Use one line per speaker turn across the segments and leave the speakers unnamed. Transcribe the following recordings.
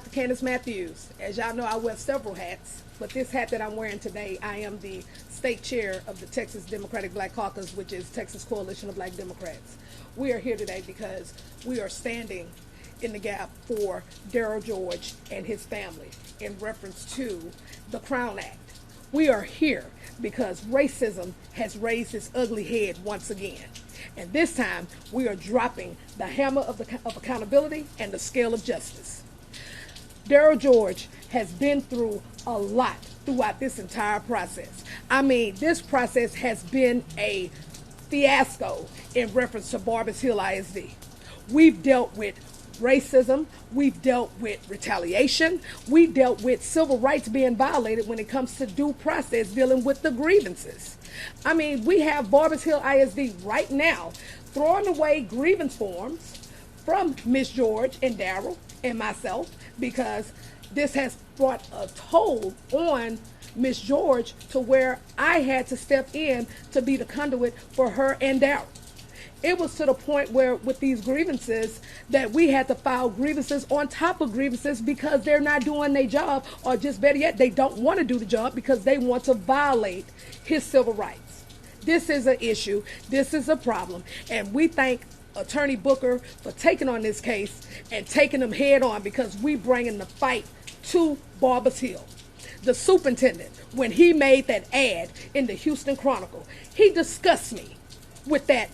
Dr. Candace Matthews. As y'all know, I wear several hats, but this hat that I'm wearing today, I am the state chair of the Texas Democratic Black Caucus, which is Texas Coalition of Black Democrats. We are here today because we are standing in the gap for Daryl George and his family in reference to the Crown Act. We are here because racism has raised its ugly head once again. And this time, we are dropping the hammer of accountability and the scale of justice. Daryl George has been through a lot throughout this entire process. I mean, this process has been a fiasco in reference to Barbers Hill ISD. We've dealt with racism, we've dealt with retaliation, we dealt with civil rights being violated when it comes to due process dealing with the grievances. I mean, we have Barbers Hill ISD right now throwing away grievance forms from Miss George and Daryl and myself because this has brought a toll on Miss George to where I had to step in to be the conduit for her and Daryl. It was to the point where with these grievances that we had to file grievances on top of grievances because they're not doing their job, or just better yet, they don't want to do the job because they want to violate his civil rights. This is an issue. This is a problem. And we thank Attorney Booker for taking on this case and taking them head on because we bringing the fight to Barbers Hill. The superintendent, when he made that ad in the Houston Chronicle, he discussed me with that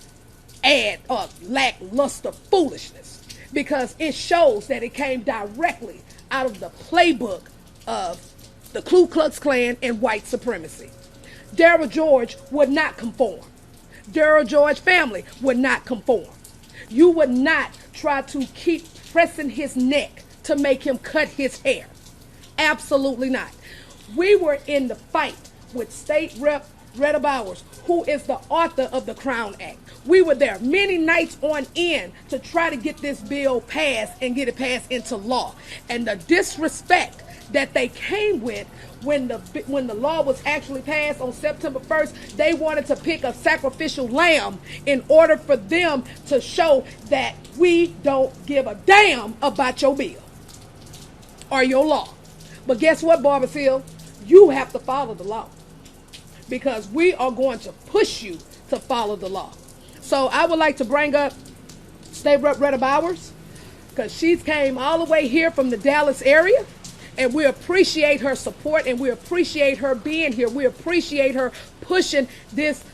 ad of lackluster foolishness because it shows that it came directly out of the playbook of the Ku Klux Klan and white supremacy. Daryl George would not conform. Daryl George family would not conform. You would not try to keep pressing his neck to make him cut his hair. Absolutely not. We were in the fight with State Rep Retta, who is the author of the Crown Act. We were there many nights on end to try to get this bill passed and get it passed into law. And the disrespect that they came with when the law was actually passed on September 1st, they wanted to pick a sacrificial lamb in order for them to show that we don't give a damn about your bill or your law. But guess what, Barbers Hill? You have to follow the law because we are going to push you to follow the law. So I would like to bring up State Rep Retta because she came all the way here from the Dallas area. And we appreciate her support and we appreciate her being here. We appreciate her pushing this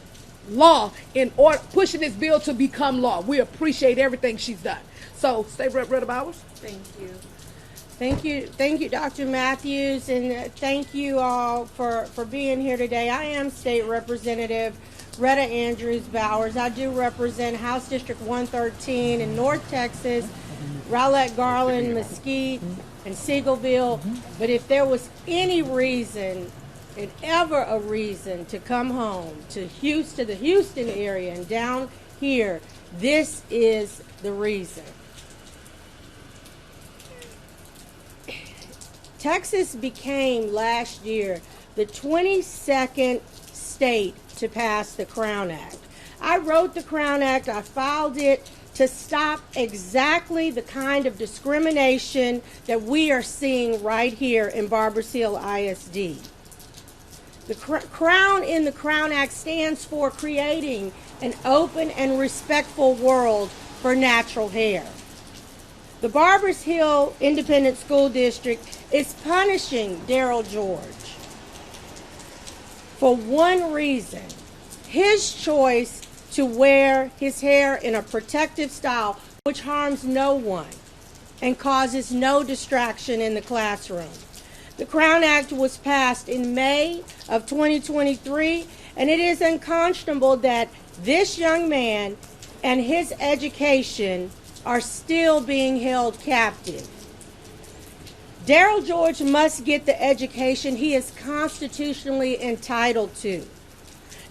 law pushing this bill to become law. We appreciate everything she's done. So, State Rep Retta Bowers.
Thank you. Thank you, Dr. Matthews, and thank you all for being here today. I am State Representative Retta Andrews Bowers. I do represent House District 113 in North Texas, Rowlett, Garland, Mesquite, and Seagoville. But if there was any reason, and ever a reason, to come home to the Houston area and down here, this is the reason. Texas became last year the 22nd state to pass the Crown Act. I wrote the Crown Act, I filed it to stop exactly the kind of discrimination that we are seeing right here in Barbers Hill ISD. The Crown in the Crown Act stands for creating an open and respectful world for natural hair. The Barbers Hill Independent School District is punishing Daryl George for one reason: his choice to wear his hair in a protective style which harms no one and causes no distraction in the classroom. The Crown Act was passed in May of 2023, and it is unconscionable that this young man and his education are still being held captive. Daryl George must get the education he is constitutionally entitled to.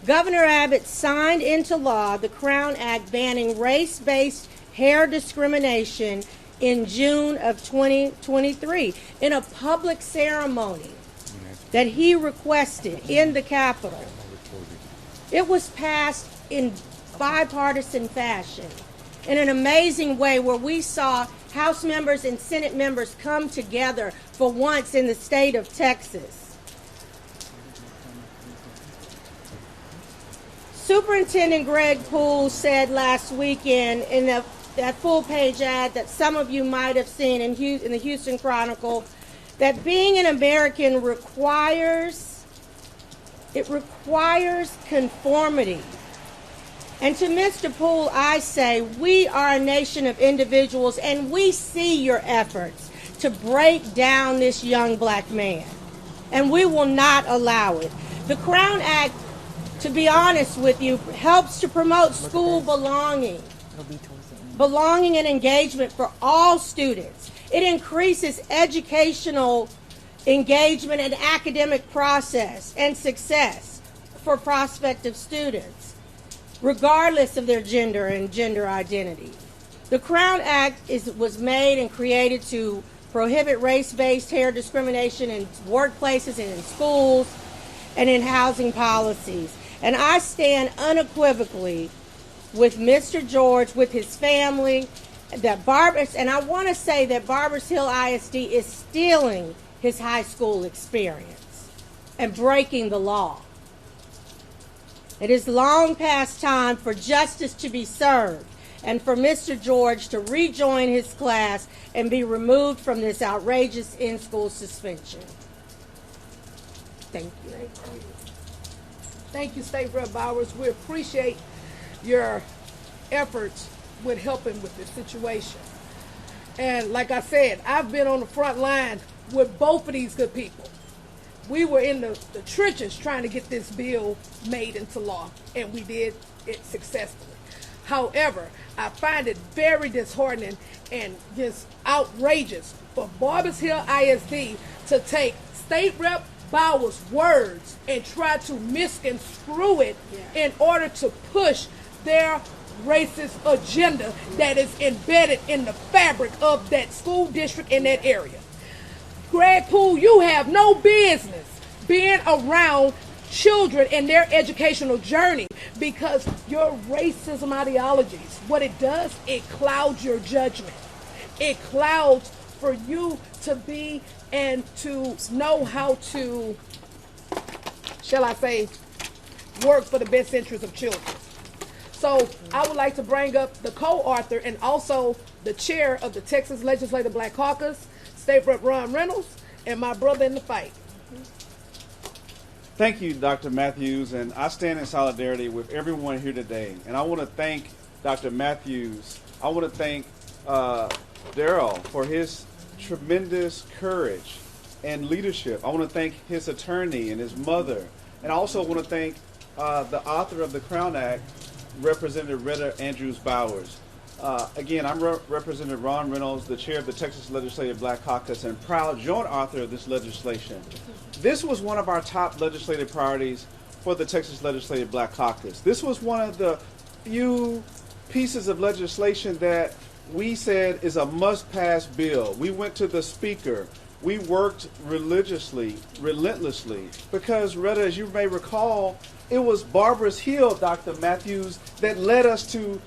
Governor Abbott signed into law the Crown Act banning race-based hair discrimination in June of 2023 in a public ceremony that he requested in the Capitol. It was passed in bipartisan fashion in an amazing way where we saw House members and Senate members come together for once in the state of Texas. Superintendent Greg Poole said last weekend in that full-page ad that some of you might have seen in the Houston Chronicle that being an American requires conformity. And to Mr. Poole, I say, we are a nation of individuals, and we see your efforts to break down this young black man, and we will not allow it. The Crown Act, to be honest with you, helps to promote school belonging and engagement for all students. It increases educational engagement and academic process and success for prospective students, regardless of their gender and gender identity. The Crown Act was made and created to prohibit race-based hair discrimination in workplaces and in schools and in housing policies. And I stand unequivocally with Mr. George, with his family, and I want to say that Barbers Hill ISD is stealing his high school experience and breaking the law. It is long past time for justice to be served and for Mr. George to rejoin his class and be removed from this outrageous in-school suspension. Thank you.
Thank you, State Rep Bowers. We appreciate your efforts with helping with this situation. And like I said, I've been on the front line with both of these good people. We were in the trenches trying to get this bill made into law, and we did it successfully. However, I find it very disheartening and just outrageous for Barbers Hill ISD to take State Rep Bowers' words and try to misconstrue it in order to push their racist agenda that is embedded in the fabric of that school district in that area. Greg Poole, you have no business being around children in their educational journey because your racism ideologies, what it does, it clouds your judgment. It clouds for you to be and to know how to, shall I say, work for the best interest of children. So I would like to bring up the co-author and also the chair of the Texas Legislative Black Caucus, State Rep Ron Reynolds, and my brother in the fight.
Thank you, Dr. Matthews, and I stand in solidarity with everyone here today. And I want to thank Dr. Matthews. I want to thank Darrell for his tremendous courage and leadership. I want to thank his attorney and his mother. And I also want to thank the author of the Crown Act, Representative Retta Andrews Bowers. Again, I'm Representative Ron Reynolds, the chair of the Texas Legislative Black Caucus and proud joint author of this legislation. This was one of our top legislative priorities for the Texas Legislative Black Caucus. This was one of the few pieces of legislation that we said is a must-pass bill. We went to the speaker. We worked religiously, relentlessly, because, Retta, as you may recall, it was Barbers Hill, Dr. Matthews, that led us to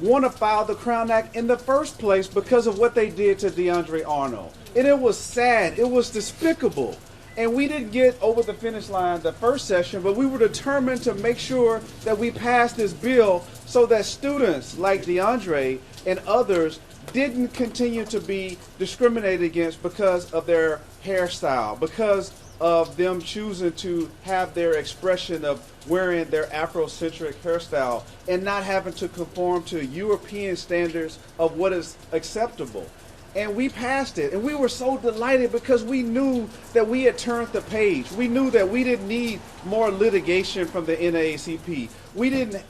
want to file the Crown Act in the first place because of what they did to DeAndre Arnold. And it was sad. It was despicable. And we didn't get over the finish line the first session, but we were determined to make sure that we passed this bill so that students like DeAndre and others didn't continue to be discriminated against because of their hairstyle, because of them choosing to have their expression of wearing their Afrocentric hairstyle and not having to conform to European standards of what is acceptable. And we passed it, and we were so delighted because we knew that we had turned the page. We knew that we didn't need more litigation from the NAACP. We didn't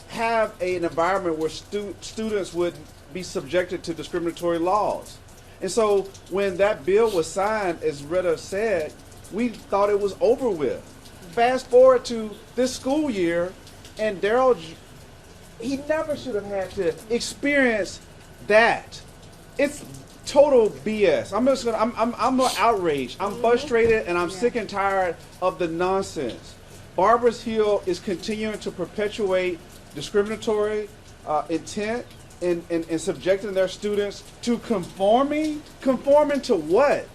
have an environment where students would be subjected to discriminatory laws. And so when that bill was signed, as Retta said, we thought it was over with. Fast forward to this school year, and Darrell, he never should have had to experience that. It's total BS. I'm outraged. I'm frustrated, and I'm sick and tired of the nonsense. Barbers Hill is continuing to perpetuate discriminatory intent in subjecting their students to conforming to what?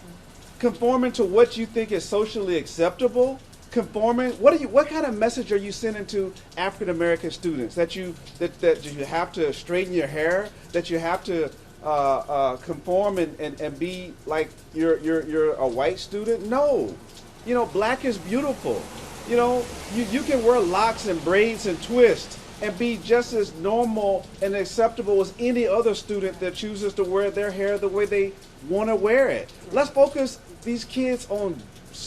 Conforming to what you think is socially acceptable? Conforming, what kind of message are you sending to African American students? That you have to straighten your hair, that you have to conform and be like you're a white student? No. Black is beautiful. You can wear locks and braids and twists and be just as normal and acceptable as any other student that chooses to wear their hair the way they want to wear it. Let's focus these kids on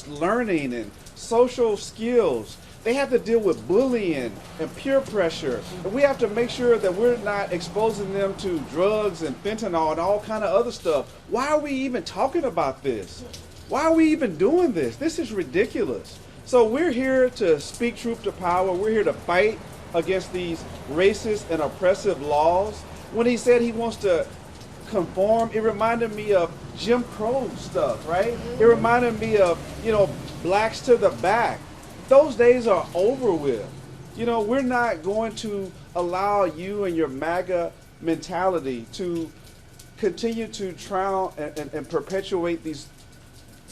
learning and social skills. They have to deal with bullying and peer pressure. And we have to make sure that we're not exposing them to drugs and fentanyl and all kind of other stuff. Why are we even talking about this? Why are we even doing this? This is ridiculous. So we're here to speak truth to power. We're here to fight against these racist and oppressive laws. When he said he wants to conform, it reminded me of Jim Crow stuff, right? It reminded me of, blacks to the back. Those days are over with. We're not going to allow you and your MAGA mentality to continue to try and perpetuate these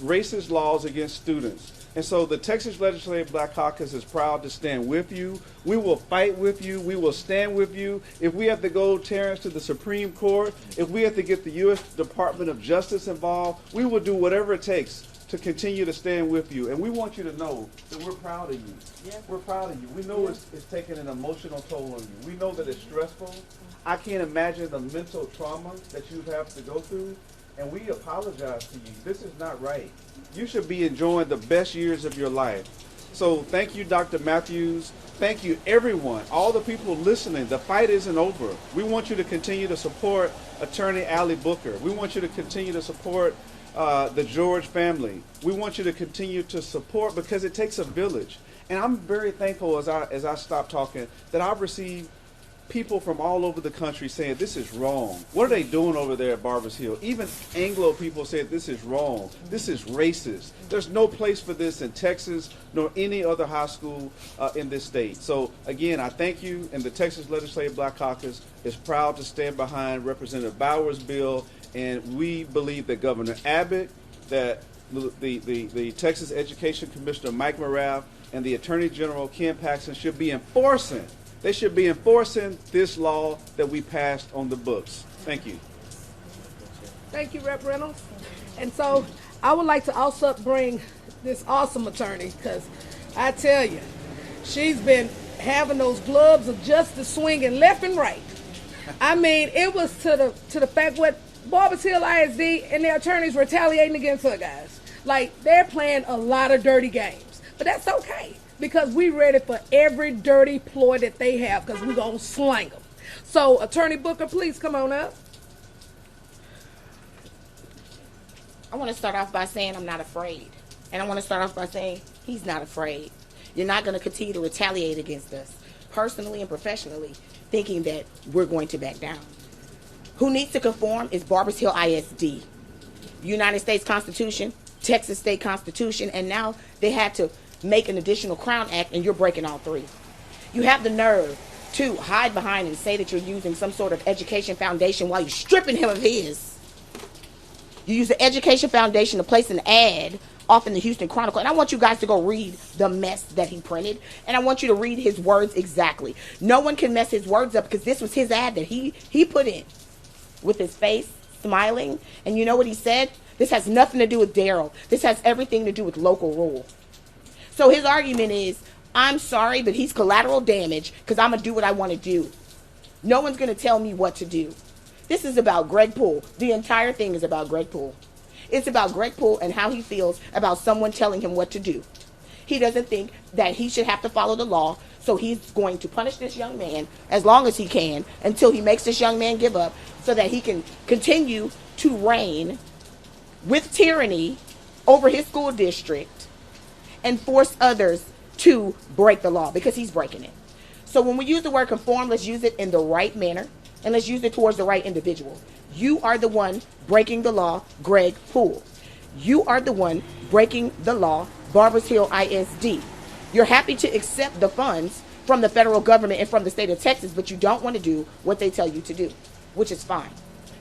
racist laws against students. And so the Texas Legislative Black Caucus is proud to stand with you. We will fight with you. We will stand with you. If we have to go, Terrence, to the Supreme Court, if we have to get the U.S. Department of Justice involved, we will do whatever it takes to continue to stand with you. And we want you to know that we're proud of you. Yeah. We're proud of you. We know it's taking an emotional toll on you. We know that it's stressful. I can't imagine the mental trauma that you have to go through. And we apologize to you. This is not right. You should be enjoying the best years of your life. So thank you, Dr. Matthews. Thank you, everyone, all the people listening. The fight isn't over. We want you to continue to support Attorney Ali Booker. We want you to continue to support the George family. We want you to continue to support, because it takes a village. And I'm very thankful as I stop talking that I've received people from all over the country saying this is wrong. What are they doing over there at Barbers Hill? Even Anglo people said this is wrong. This is racist. There's no place for this in Texas nor any other high school in this state. So again, I thank you, and the Texas Legislative Black Caucus is proud to stand behind Representative Bauer's bill, and we believe that Governor Abbott, that the Texas Education Commissioner Mike Morath, and the Attorney General Ken Paxton should be enforcing. They should be enforcing this law that we passed on the books. Thank you.
Thank you, Rep. Reynolds. And so I would like to also bring this awesome attorney, because I tell you, she's been having those gloves of justice swinging left and right. I mean, it was to the fact what Barbers Hill ISD and their attorneys retaliating against her, guys. Like, they're playing a lot of dirty games. But that's okay, because we ready for every dirty ploy that they have, because we're going to slang them. So, Attorney Booker, please come on up.
I want to start off by saying I'm not afraid. And I want to start off by saying he's not afraid. You're not going to continue to retaliate against us, personally and professionally, thinking that we're going to back down. Who needs to conform is Barbers Hill ISD. United States Constitution, Texas State Constitution, and now they had to make an additional Crown Act, and you're breaking all three. You have the nerve to hide behind and say that you're using some sort of education foundation while you're stripping him of his. You use the Education Foundation to place an ad off in the Houston Chronicle, and I want you guys to go read the mess that he printed, and I want you to read his words exactly. No one can mess his words up, because this was his ad that he put in with his face smiling, and you know what he said? This has nothing to do with Daryl. This has everything to do with local rule. So his argument is, I'm sorry, but he's collateral damage because I'm going to do what I want to do. No one's going to tell me what to do. This is about Greg Poole. The entire thing is about Greg Poole. It's about Greg Poole and how he feels about someone telling him what to do. He doesn't think that he should have to follow the law, so he's going to punish this young man as long as he can until he makes this young man give up, so that he can continue to reign with tyranny over his school district and force others to break the law, because he's breaking it. So when we use the word conform, let's use it in the right manner, and let's use it towards the right individual. You are the one breaking the law, Greg Poole. You are the one breaking the law, Barbers Hill ISD. You're happy to accept the funds from the federal government and from the state of Texas, but you don't want to do what they tell you to do. which is fine,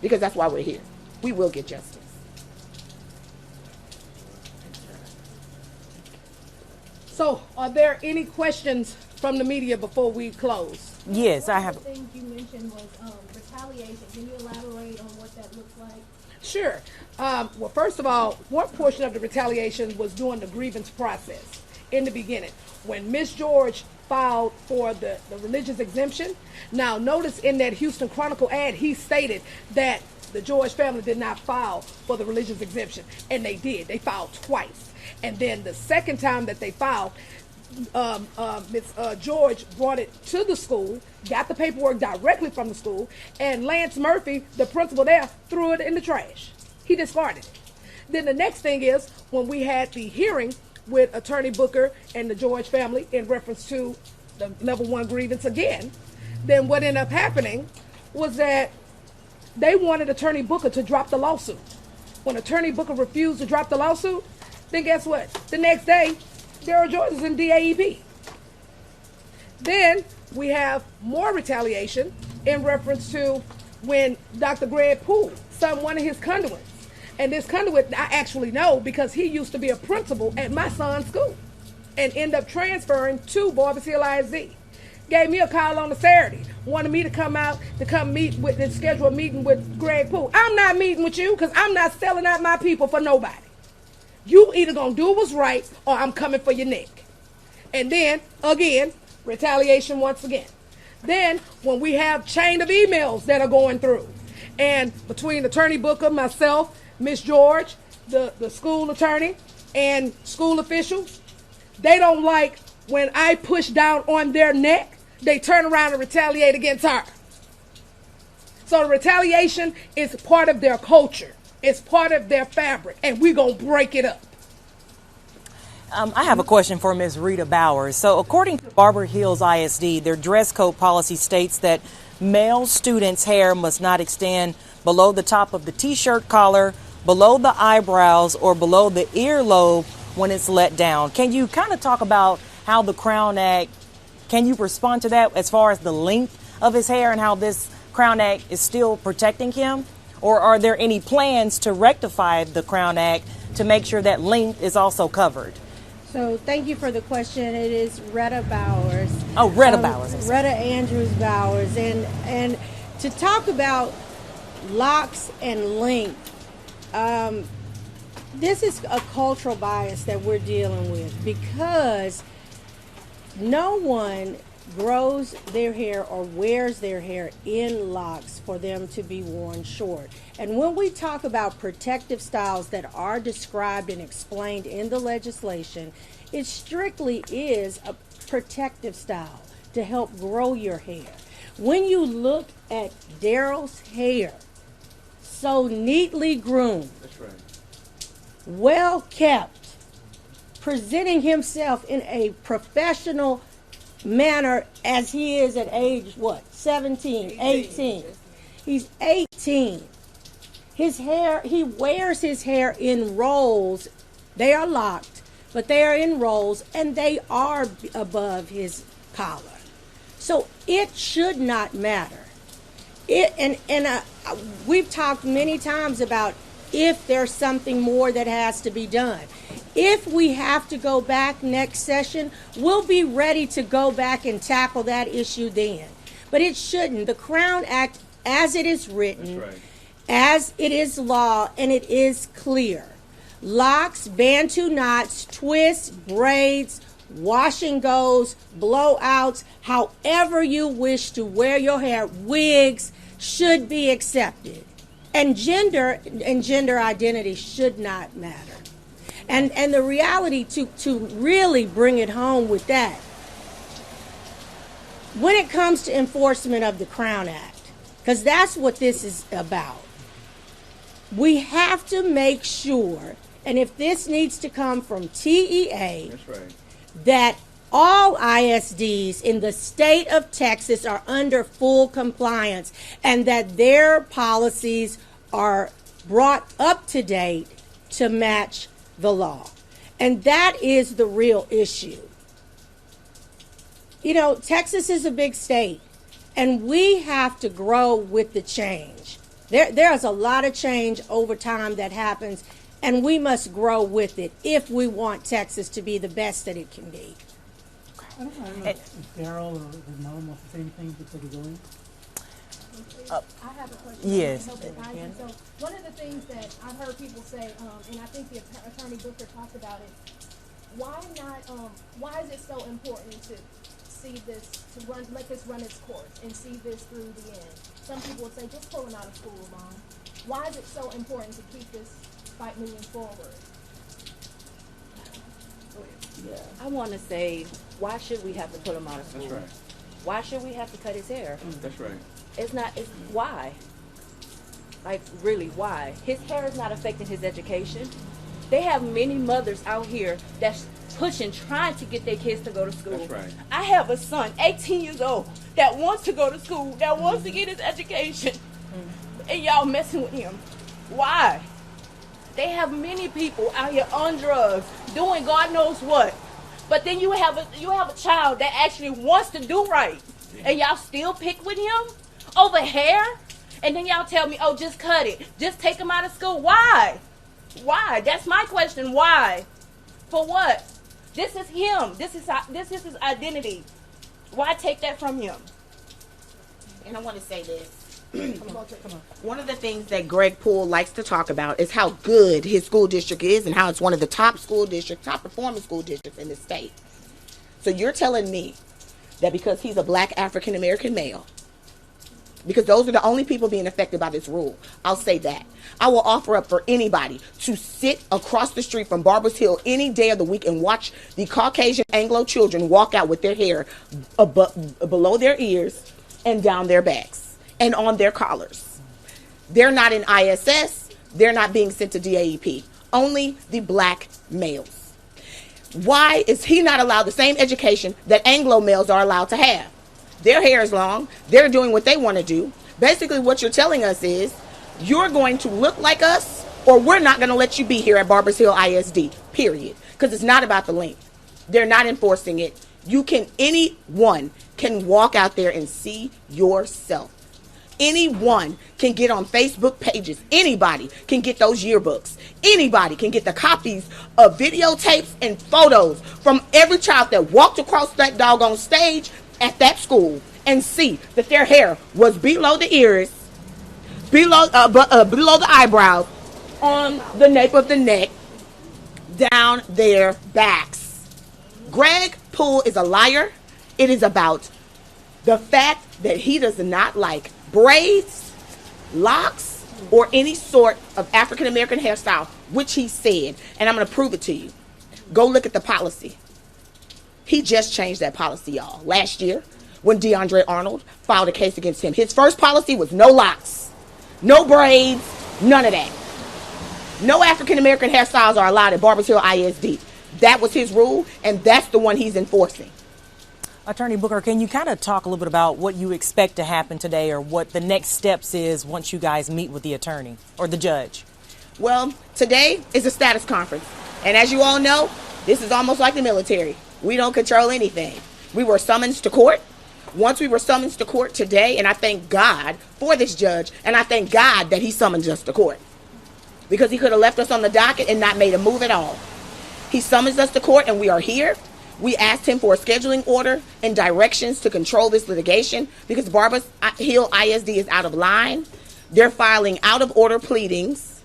because that's why we're here. We will get justice.
So, are there any questions from the media before we close?
Yes, I have.
One of the things you mentioned was retaliation. Can you elaborate on what that looks like?
Sure. Well, first of all, one portion of the retaliation was during the grievance process in the beginning when Miss George filed for the religious exemption. Now, notice in that Houston Chronicle ad, he stated that the George family did not file for the religious exemption, and they did. They filed twice. And then the second time that they filed, Ms. George brought it to the school, got the paperwork directly from the school, and Lance Murphy, the principal there, threw it in the trash. He discarded it. Then the next thing is when we had the hearing with Attorney Booker and the George family in reference to the level 1 grievance again, then what ended up happening was that they wanted Attorney Booker to drop the lawsuit. When Attorney Booker refused to drop the lawsuit, then guess what? The next day, Daryl George is in DAEB. Then we have more retaliation in reference to when Dr. Greg Poole sent one of his conduits. And this conduit I actually know because he used to be a principal at my son's school and ended up transferring to Barbers Hill ISD. Gave me a call on a Saturday, wanted me to come out to come meet with and schedule a meeting with Greg Poole. I'm not meeting with you because I'm not selling out my people for nobody. You either gonna do what's right or I'm coming for your neck. And then, again, retaliation once again. Then, when we have chain of emails that are going through, and between Attorney Booker, myself, Miss George, the school attorney, and school officials, they don't like when I push down on their neck, they turn around and retaliate against her. So the retaliation is part of their culture. It's part of their fabric, and we're going to break it up.
I have a question for Ms. Retta Bowers. So according to Barbers Hills ISD, their dress code policy states that male students' hair must not extend below the top of the T-shirt collar, below the eyebrows, or below the earlobe when it's let down. Can you kind of talk about how the Crown Act, can you respond to that as far as the length of his hair and how this Crown Act is still protecting him? Or are there any plans to rectify the Crown Act to make sure that length is also covered?
So thank you for the question. It is Retta Bowers.
Oh, Retta Bowers.
Retta Andrews Bowers. And to talk about locks and length, this is a cultural bias that we're dealing with because no one grows their hair or wears their hair in locks for them to be worn short. And when we talk about protective styles that are described and explained in the legislation, it strictly is a protective style to help grow your hair. When you look at Daryl's hair, so neatly groomed,
That's right.
well kept, presenting himself in a professional manner as he is at age, what, 17, 18. He's 18. His hair, he wears his hair in rolls. They are locked, but they are in rolls, and they are above his collar. So it should not matter. We've talked many times about if there's something more that has to be done. If we have to go back next session, we'll be ready to go back and tackle that issue then. But it shouldn't. The Crown Act, as it is written,
That's right.
as it is law, and it is clear. Locks, bantu knots, twists, braids, wash and goes, blowouts, however you wish to wear your hair, wigs should be accepted. And gender identity should not matter. And the reality to really bring it home with that, when it comes to enforcement of the Crown Act, because that's what this is about, we have to make sure, and if this needs to come from TEA,
That's right.
that all ISDs in the state of Texas are under full compliance and that their policies are brought up to date to match the law. And that is the real issue. You know, Texas is a big state, And we have to grow with the change. There's a lot of change over time that happens, and we must grow with it if we want Texas to be the best that it can be.
I don't know if Daryl or his mom wants to say anything before we go in.
I have a question.
Yes.
So one of the things that I've heard people say, and I think the Attorney Booker talked about it, why is it so important to see this, let this run its course and see this through the end? Some people would say, just pull him out of school, Mom. Why is it so important to keep this fight moving forward?
I want to say, why should we have to put him out of school?
That's right.
Why should we have to cut his hair?
That's right.
It's why? Like, really, why? His hair is not affecting his education. They have many mothers out here that's pushing, trying to get their kids to go to school.
That's right.
I have a son, 18 years old, that wants to go to school, that wants to get his education, and y'all messing with him. Why? They have many people out here on drugs, doing God knows what. But then you have a child that actually wants to do right, and y'all still pick with him over hair, and then y'all tell me, oh, just cut it, just take him out of school. Why? Why? That's my question. Why? For what? This is him. This is his identity. Why take that from him?
And I want to say this. Come on. One of the things that Greg Poole likes to talk about is how good his school district is and how it's one of the top performing school districts in the state. So you're telling me that because he's a black African American male, because those are the only people being affected by this rule, I'll say that. I will offer up for anybody to sit across the street from Barbers Hill any day of the week and watch the Caucasian Anglo children walk out with their hair below their ears and down their backs and on their collars. They're not in ISS. They're not being sent to DAEP. Only the black males. Why is he not allowed the same education that Anglo males are allowed to have? Their hair is long. They're doing what they want to do. Basically, what you're telling us is you're going to look like us, or we're not going to let you be here at Barbers Hill ISD, period. Because it's not about the length. They're not enforcing it. Anyone can walk out there and see yourself. Anyone can get on Facebook pages. Anybody can get those yearbooks. Anybody can get the copies of videotapes and photos from every child that walked across that doggone stage at that school and see that their hair was below the ears, below the eyebrows, on the nape of the neck, down their backs. Greg Poole is a liar. It is about the fact that he does not like braids, locks, or any sort of African American hairstyle, which he said, and I'm going to prove it to you. Go look at the policy. He just changed that policy, y'all. Last year, when DeAndre Arnold filed a case against him, his first policy was no locks, no braids, none of that. No African American hairstyles are allowed at Barbers Hill ISD. That was his rule, and that's the one he's enforcing.
Attorney Booker, can you kind of talk a little bit about what you expect to happen today, or what the next steps is once you guys meet with the attorney or the judge?
Well, today is a status conference. And as you all know, this is almost like the military. We don't control anything. We were summoned to court. Once we were summoned to court today, and I thank God for this judge, and I thank God that he summoned us to court. Because he could have left us on the docket and not made a move at all. He summons us to court, and we are here. We asked him for a scheduling order and directions to control this litigation because Barbers Hill ISD is out of line. They're filing out of order pleadings.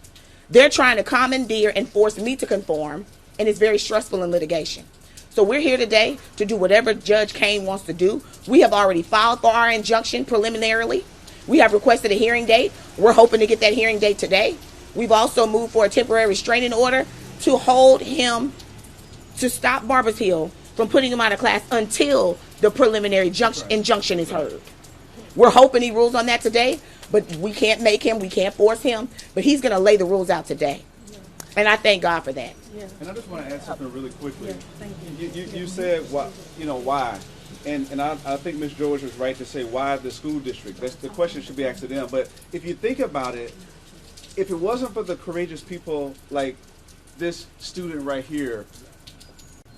They're trying to commandeer and force me to conform, and it's very stressful in litigation. So we're here today to do whatever Judge Kane wants to do. We have already filed for our injunction preliminarily. We have requested a hearing date. We're hoping to get that hearing date today. We've also moved for a temporary restraining order to hold him, to stop Barbers Hill from putting him out of class until the preliminary injunction is heard. We're hoping he rules on that today, but we can't make him, we can't force him, but he's going to lay the rules out today. And I thank God for that.
And I just want to add something really quickly. You said why, and I think Ms. George was right to say why the school district. The question should be asked to them. But if you think about it, if it wasn't for the courageous people like this student right here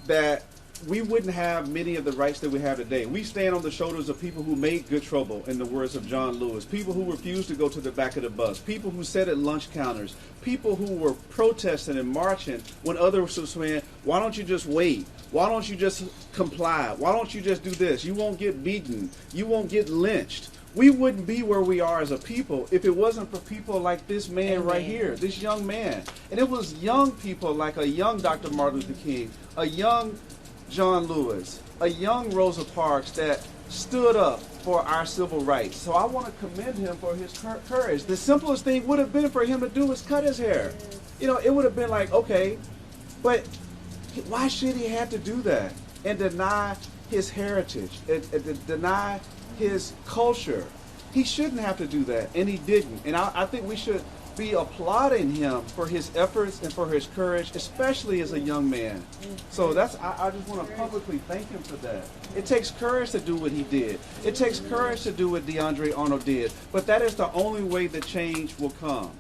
that we wouldn't have many of the rights that we have today. We stand on the shoulders of people who made good trouble, in the words of John Lewis, people who refused to go to the back of the bus, people who sat at lunch counters, people who were protesting and marching when others were saying, why don't you just wait? Why don't you just comply? Why don't you just do this? You won't get beaten. You won't get lynched. We wouldn't be where we are as a people if it wasn't for people like this man right here, this young man. And it was young people like a young Dr. Martin Luther King, a young John Lewis, a young Rosa Parks that stood up for our civil rights. So I want to commend him for his courage. The simplest thing would have been for him to do is cut his hair. You know, it would have been like, okay, but why should he have to do that and deny his heritage and deny his culture? He shouldn't have to do that, and he didn't. And I think we should be applauding him for his efforts and for his courage, especially as a young man. So I just want to publicly thank him for that. It takes courage to do what he did. It takes courage to do what DeAndre Arnold did. But that is the only way that change will come.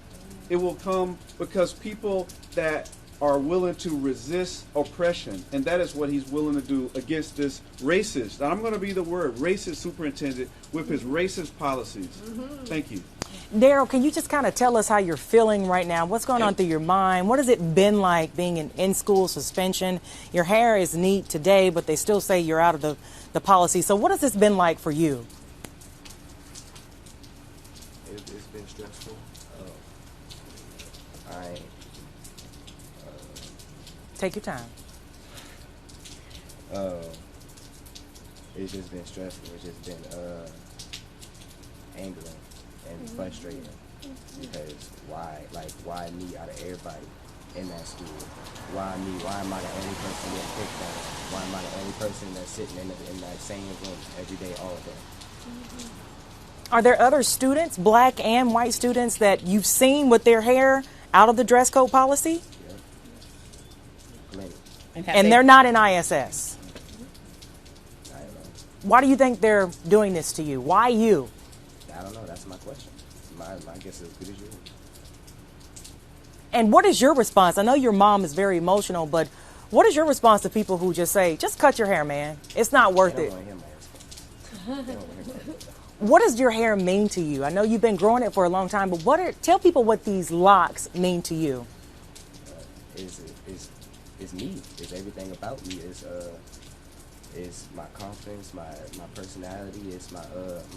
It will come because people that are willing to resist oppression, and that is what he's willing to do against this racist, and I'm going to be the word, racist superintendent with his racist policies. Thank you.
Daryl, can you just kind of tell us how you're feeling right now? What's going on through your mind? What has it been like being in school suspension? Your hair is neat today, but they still say you're out of the policy. So what has this been like for you?
It's been stressful.
Take your time.
It's just been stressful. It's just been angering and frustrating because why me out of everybody in that school? Why me? Why am I the only person getting picked on? Why am I the only person that's sitting in that same room every day, all day?
Are there other students, black and white students, that you've seen with their hair out of the dress code policy? And they're not in ISS.
I don't know.
Why do you think they're doing this to you? Why you?
I don't know. That's my question. My guess is as good as yours.
And what is your response? I know your mom is very emotional, but what is your response to people who just say, just cut your hair, man. It's not worth it.
They don't want to hear my response. They don't want to hear my response.
What does your hair mean to you? I know you've been growing it for a long time, but tell people what these locks mean to you.
It's me. It's everything about me. It's my confidence, my personality. It's my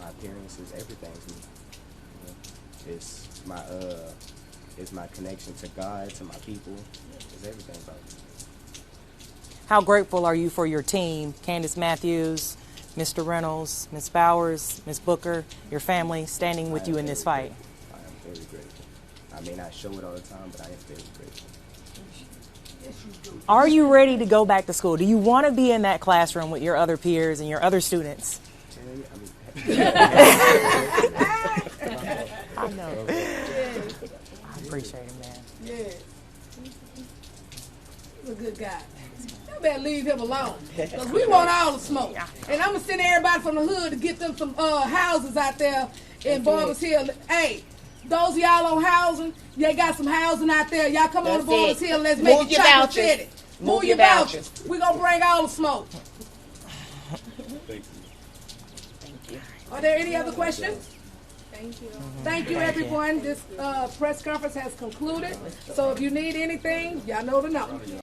appearance. It's everything to me. You know? It's my connection to God, to my people. It's everything about me.
How grateful are you for your team, Candace Matthews, Mr. Reynolds, Ms. Bowers, Ms. Booker, your family standing with you in this fight?
I am very grateful. I may not show it all the time, but I am very grateful.
Are you ready to go back to school? Do you want to be in that classroom with your other peers and your other students? I know. I appreciate it, man.
Yeah. He's a good guy. You better leave him alone. Because we want all the smoke. And I'm going to send everybody from the hood to get them some houses out there in Barbers Hill. Hey, those of y'all on housing, they got some housing out there. Y'all come on to Barbers Hill. Let's make it chocolate city. Move your vouchers. We're going to bring all the smoke.
Thank you.
Thank you.
Are there any other questions?
Thank you.
Thank you, everyone. This press conference has concluded. So if you need anything, y'all know the number.